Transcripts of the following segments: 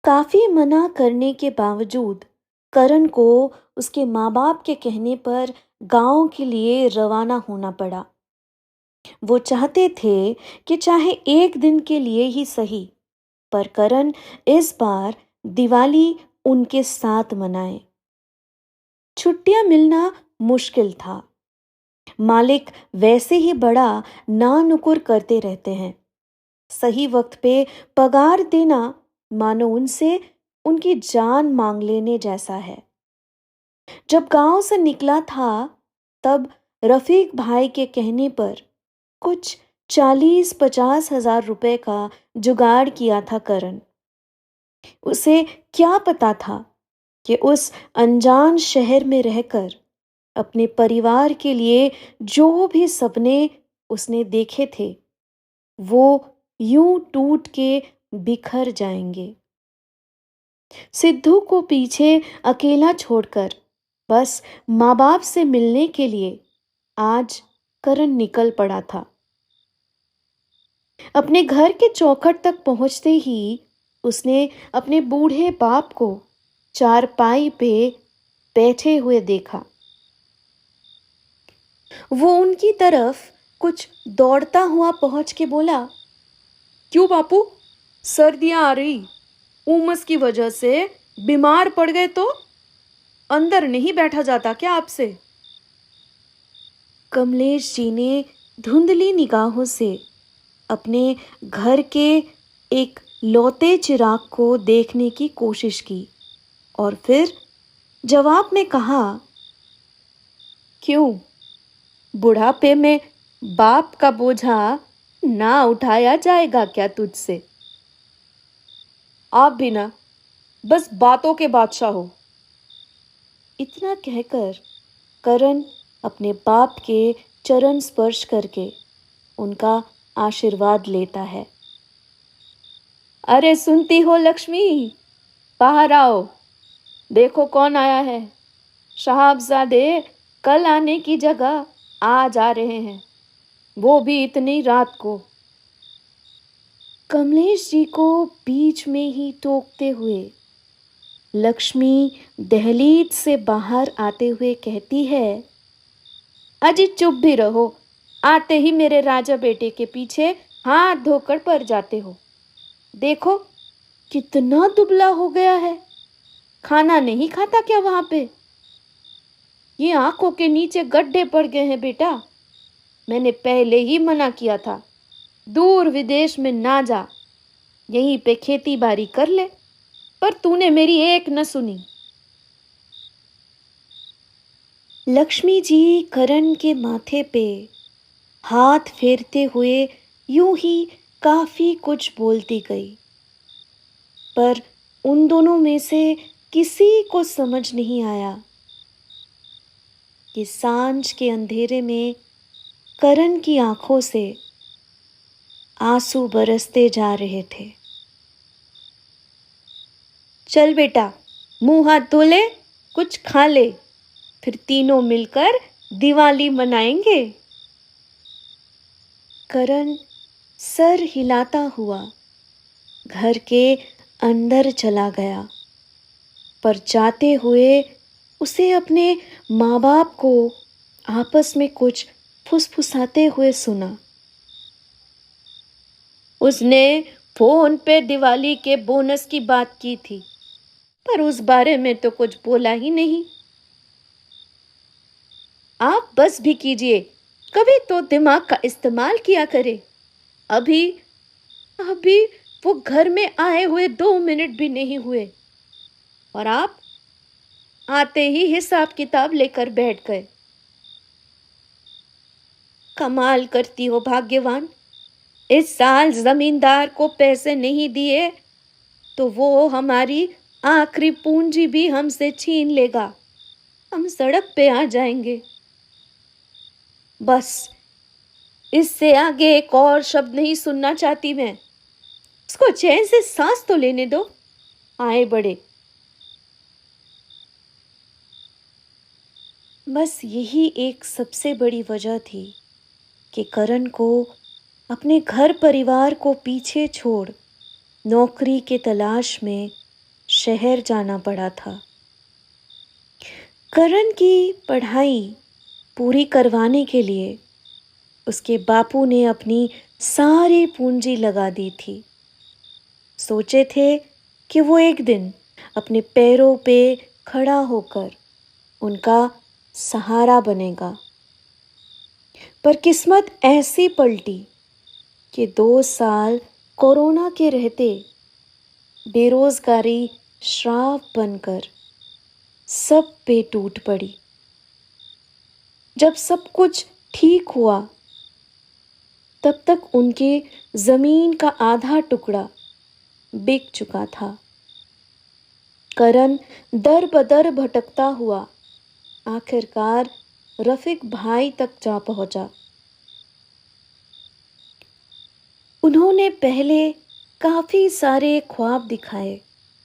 काफी मना करने के बावजूद करण को उसके माँ बाप के कहने पर गांव के लिए रवाना होना पड़ा। वो चाहते थे कि चाहे एक दिन के लिए ही सही, पर करण इस बार दिवाली उनके साथ मनाए। छुट्टियां मिलना मुश्किल था। मालिक वैसे ही बड़ा ना नुकुर करते रहते हैं। सही वक्त पे पगार देना मानो उनसे उनकी जान मांग लेने जैसा है। जब गांव से निकला था तब रफीक भाई के कहने पर कुछ 40-50 हजार रुपए का जुगाड़ किया था करण। उसे क्या पता था कि उस अनजान शहर में रहकर अपने परिवार के लिए जो भी सपने उसने देखे थे वो यूं टूट के बिखर जाएंगे। सिद्धू को पीछे अकेला छोड़कर बस माँ बाप से मिलने के लिए आज करण निकल पड़ा था। अपने घर के चौखट तक पहुंचते ही उसने अपने बूढ़े बाप को चारपाई पे बैठे हुए देखा। वो उनकी तरफ कुछ दौड़ता हुआ पहुंच के बोला, क्यों बापू, सर्दियां आ रही, उमस की वजह से बीमार पड़ गए तो अंदर नहीं बैठा जाता क्या आपसे? कमलेश जी ने धुंधली निगाहों से अपने घर के एक लौते चिराग को देखने की कोशिश की और फिर जवाब में कहा, क्यों, बुढ़ापे में बाप का बोझा ना उठाया जाएगा क्या तुझसे? आप भी ना बस बातों के बादशाह हो। इतना कहकर करण अपने बाप के चरण स्पर्श करके उनका आशीर्वाद लेता है। अरे सुनती हो लक्ष्मी, बाहर आओ, देखो कौन आया है। साहबजादे कल आने की जगह आज आ रहे हैं, वो भी इतनी रात को। कमलेश जी को बीच में ही टोकते हुए लक्ष्मी दहलीज से बाहर आते हुए कहती है, अजी चुप भी रहो, आते ही मेरे राजा बेटे के पीछे हाथ धोकर पड़ जाते हो। देखो कितना दुबला हो गया है, खाना नहीं खाता क्या वहां पे? ये आंखों के नीचे गड्ढे पड़ गए हैं बेटा। मैंने पहले ही मना किया था, दूर विदेश में ना जा, यहीं पे खेती बाड़ी कर ले, पर तूने मेरी एक न सुनी। लक्ष्मी जी करण के माथे पे हाथ फेरते हुए यूं ही काफी कुछ बोलती गई, पर उन दोनों में से किसी को समझ नहीं आया कि सांझ के अंधेरे में करण की आंखों से आंसू बरसते जा रहे थे। चल बेटा, मुंह हाथ धो ले, कुछ खा ले, फिर तीनों मिलकर दिवाली मनाएंगे। करण सर हिलाता हुआ घर के अंदर चला गया, पर जाते हुए उसे अपने माँ बाप को आपस में कुछ फुसफुसाते हुए सुना। उसने फोन पे दिवाली के बोनस की बात की थी, पर उस बारे में तो कुछ बोला ही नहीं। आप बस भी कीजिए, कभी तो दिमाग का इस्तेमाल किया करे। अभी अभी वो घर में आए हुए 2 मिनट भी नहीं हुए और आप आते ही हिसाब किताब लेकर बैठ गए। कमाल करती हो भाग्यवान, इस साल जमींदार को पैसे नहीं दिए तो वो हमारी आखिरी पूंजी भी हमसे छीन लेगा, हम सड़क पे आ जाएंगे। बस इससे आगे एक और शब्द नहीं सुनना चाहती मैं, उसको चैन से सांस तो लेने दो, आए बड़े। बस यही एक सबसे बड़ी वजह थी कि करण को अपने घर परिवार को पीछे छोड़ नौकरी के तलाश में शहर जाना पड़ा था। करण की पढ़ाई पूरी करवाने के लिए उसके बापू ने अपनी सारी पूंजी लगा दी थी। सोचे थे कि वो एक दिन अपने पैरों पे खड़ा होकर उनका सहारा बनेगा, पर किस्मत ऐसी पलटी कि 2 साल कोरोना के रहते बेरोजगारी श्राप बनकर सब पे टूट पड़ी। जब सब कुछ ठीक हुआ तब तक उनके जमीन का आधा टुकड़ा बिक चुका था। करण दर बदर भटकता हुआ आखिरकार रफीक भाई तक जा पहुंचा। उन्होंने पहले काफी सारे ख्वाब दिखाए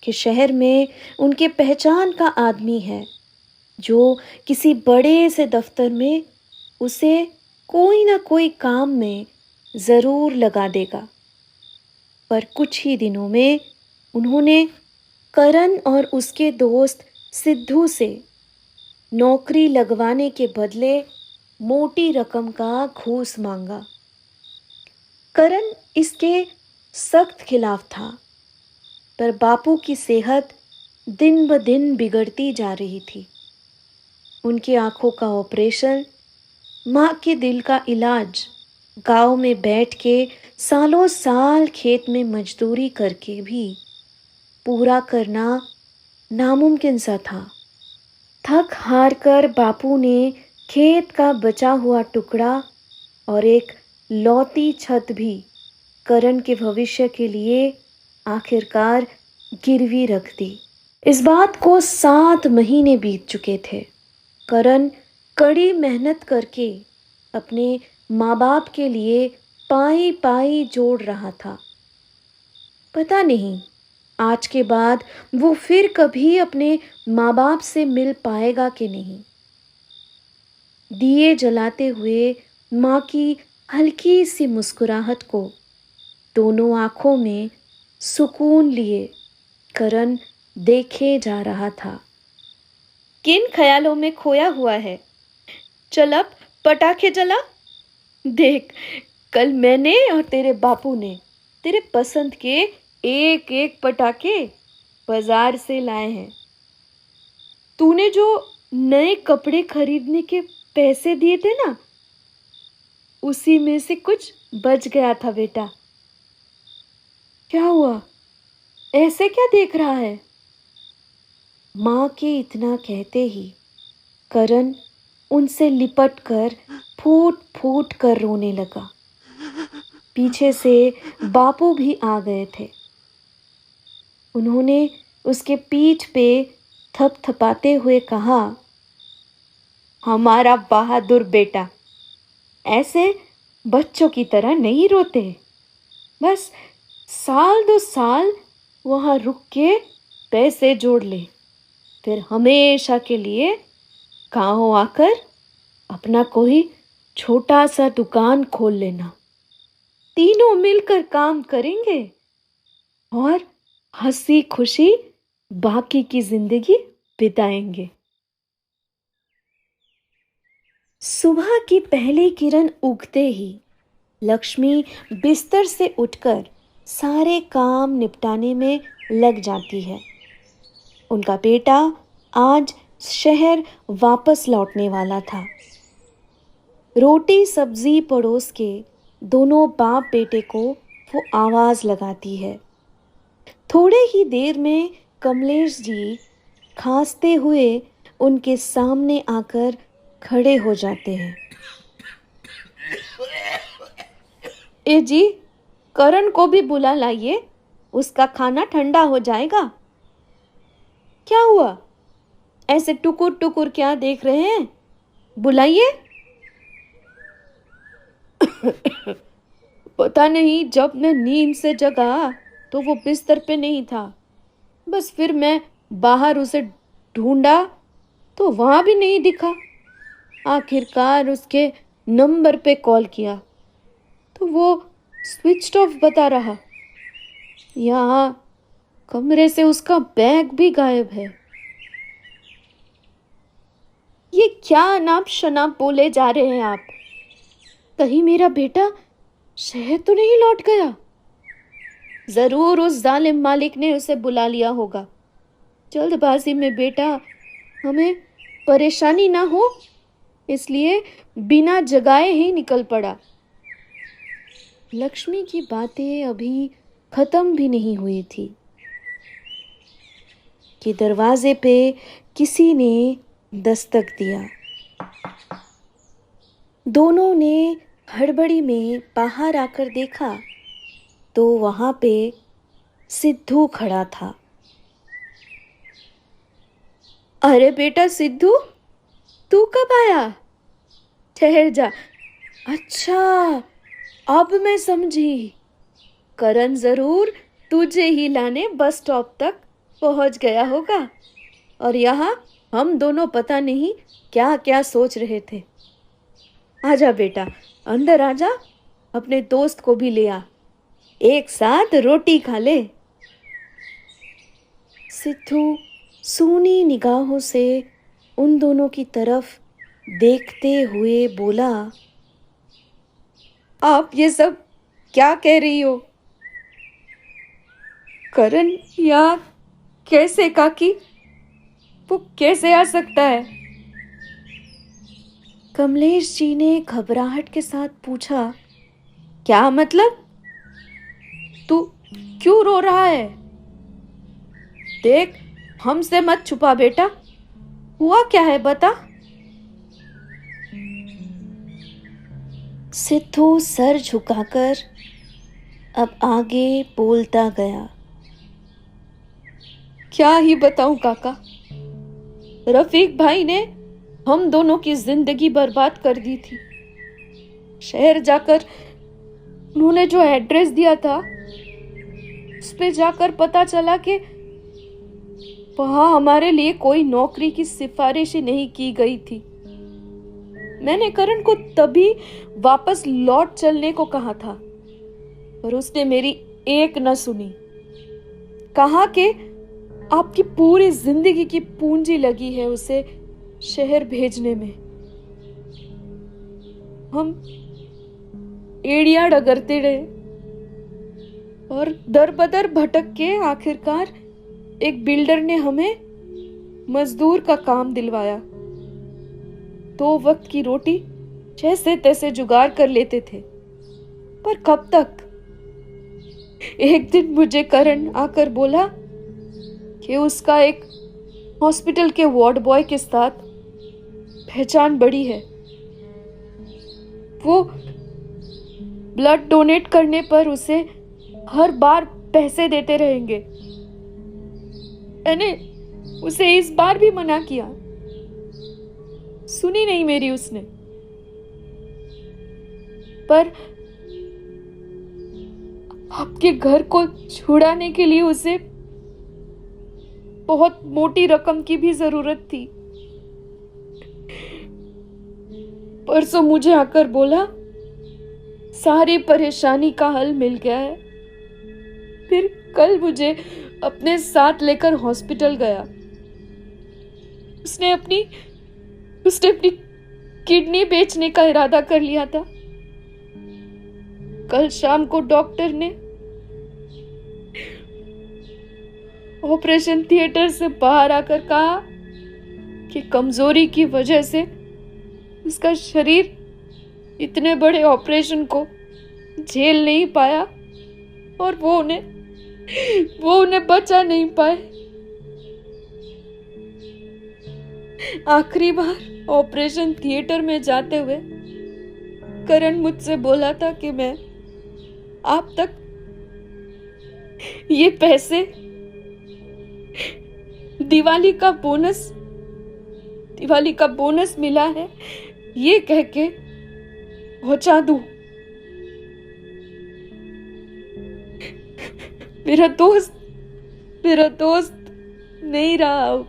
कि शहर में उनके पहचान का आदमी है जो किसी बड़े से दफ्तर में उसे कोई ना कोई काम में जरूर लगा देगा। पर कुछ ही दिनों में उन्होंने करण और उसके दोस्त सिद्धू से नौकरी लगवाने के बदले मोटी रकम का घूस मांगा। करण इसके सख्त खिलाफ था, पर बापू की सेहत दिन ब दिन बिगड़ती जा रही थी। उनकी आंखों का ऑपरेशन, माँ के दिल का इलाज गांव में बैठ के सालों साल खेत में मजदूरी करके भी पूरा करना नामुमकिन सा था। थक हार कर बापू ने खेत का बचा हुआ टुकड़ा और एक लौती छत भी करण के भविष्य के लिए आखिरकार गिरवी रख दी। इस बात को 7 महीने बीत चुके थे। करण कड़ी मेहनत करके अपने माँ बाप के लिए पाई पाई जोड़ रहा था। पता नहीं आज के बाद वो फिर कभी अपने माँ बाप से मिल पाएगा कि नहीं। दिए जलाते हुए माँ की हल्की सी मुस्कुराहट को दोनों आंखों में सुकून लिए करण देखे जा रहा था। किन ख्यालों में खोया हुआ है? चल अब पटाखे जला। देख, कल मैंने और तेरे बापू ने तेरे पसंद के एक एक पटाखे बाजार से लाए हैं। तूने जो नए कपड़े खरीदने के पैसे दिए थे ना, उसी में से कुछ बच गया था बेटा। क्या हुआ? ऐसे क्या देख रहा है? माँ के इतना कहते ही करण उनसे लिपट कर फूट फूट कर रोने लगा। पीछे से बापू भी आ गए थे। उन्होंने उसके पीठ पे थपथपाते हुए कहा, हमारा बहादुर बेटा ऐसे बच्चों की तरह नहीं रोते। बस 1-2 साल वहां रुक के पैसे जोड़ ले, फिर हमेशा के लिए गाँव आकर अपना कोई छोटा सा दुकान खोल लेना। तीनों मिलकर काम करेंगे और हंसी खुशी बाकी की जिंदगी बिताएंगे। सुबह की पहली किरण उगते ही लक्ष्मी बिस्तर से उठकर सारे काम निपटाने में लग जाती है। उनका बेटा आज शहर वापस लौटने वाला था। रोटी सब्जी पड़ोस के दोनों बाप बेटे को वो आवाज लगाती है। थोड़े ही देर में कमलेश जी खांसते हुए उनके सामने आकर खड़े हो जाते हैं। ए जी, करण को भी बुला लाइए, उसका खाना ठंडा हो जाएगा। क्या हुआ? ऐसे टुकुर टुकुर क्या देख रहे हैं? बुलाइए। पता नहीं, जब मैं नींद से जगा तो वो बिस्तर पे नहीं था। बस फिर मैं बाहर उसे ढूंढा तो वहां भी नहीं दिखा। आखिरकार उसके नंबर पे कॉल किया तो वो स्विच्ड ऑफ बता रहा। यहाँ कमरे से उसका बैग भी गायब है। ये क्या अनाप शनाप बोले जा रहे हैं आप? कहीं मेरा बेटा शहर तो नहीं लौट गया? जरूर उस जालिम मालिक ने उसे बुला लिया होगा। जल्दबाजी में बेटा हमें परेशानी ना हो, इसलिए बिना जगाए ही निकल पड़ा। लक्ष्मी की बातें अभी खत्म भी नहीं हुई थी कि दरवाजे पे किसी ने दस्तक दिया। दोनों ने हड़बड़ी में बाहर आकर देखा तो वहां पे सिद्धू खड़ा था। अरे बेटा सिद्धू, तू कब आया? ठहर जा। अच्छा, अब मैं समझी। करण जरूर तुझे ही लाने बस स्टॉप तक पहुंच गया होगा और यहाँ हम दोनों पता नहीं क्या क्या सोच रहे थे। आजा बेटा, अंदर आजा, अपने दोस्त को भी ले आ, एक साथ रोटी खा ले। सिद्धू सूनी निगाहों से उन दोनों की तरफ देखते हुए बोला, आप ये सब क्या कह रही हो? करण यहाँ कैसे काकी? वो कैसे आ सकता है? कमलेश जी ने घबराहट के साथ पूछा, क्या मतलब? तू क्यों रो रहा है? देख, हमसे मत छुपा बेटा, हुआ क्या है बता। सिद्धू सर झुकाकर अब आगे बोलता गया, क्या ही बताऊं काका, रफीक भाई ने हम दोनों की जिंदगी बर्बाद कर दी थी। शहर जाकर उन्होंने जो एड्रेस दिया था उस पे जाकर पता चला कि वहां हमारे लिए कोई नौकरी की सिफारिश ही नहीं की गई थी। मैंने करण को तभी वापस लौट चलने को कहा था पर उसने मेरी एक न सुनी। कहा कि आपकी पूरी जिंदगी की पूंजी लगी है उसे शहर भेजने में। हम एड़ियां डगरते रहे और दर बदर भटक के आखिरकार एक बिल्डर ने हमें मजदूर का काम दिलवाया। 2 वक्त की रोटी जैसे तैसे जुगाड़ कर लेते थे, पर कब तक? एक दिन मुझे करण आकर बोला कि उसका एक हॉस्पिटल के वार्ड बॉय के साथ पहचान बड़ी है, वो ब्लड डोनेट करने पर उसे हर बार पैसे देते रहेंगे। मैंने उसे इस बार भी मना किया, सुनी नहीं मेरी उसने। पर आपके घर को छुड़ाने के लिए उसे बहुत मोटी रकम की भी जरूरत थी। परसों मुझे आकर बोला सारी परेशानी का हल मिल गया है। फिर कल मुझे अपने साथ लेकर हॉस्पिटल गया। उसने अपनी किडनी बेचने का इरादा कर लिया था। कल शाम को डॉक्टर ने ऑपरेशन थिएटर से बाहर आकर कहा कि कमजोरी की वजह से उसका शरीर इतने बड़े ऑपरेशन को झेल नहीं पाया और वो उन्हें बचा नहीं पाए। आखिरी बार ऑपरेशन थिएटर में जाते हुए करण मुझसे बोला था कि मैं आप तक ये पैसे दिवाली का बोनस मिला है ये कह के पहुंचा दूं। मेरा दोस्त नहीं रहा।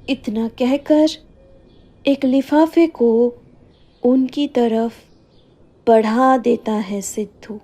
इतना कहकर एक लिफाफे को उनकी तरफ बढ़ा देता है सिद्धू।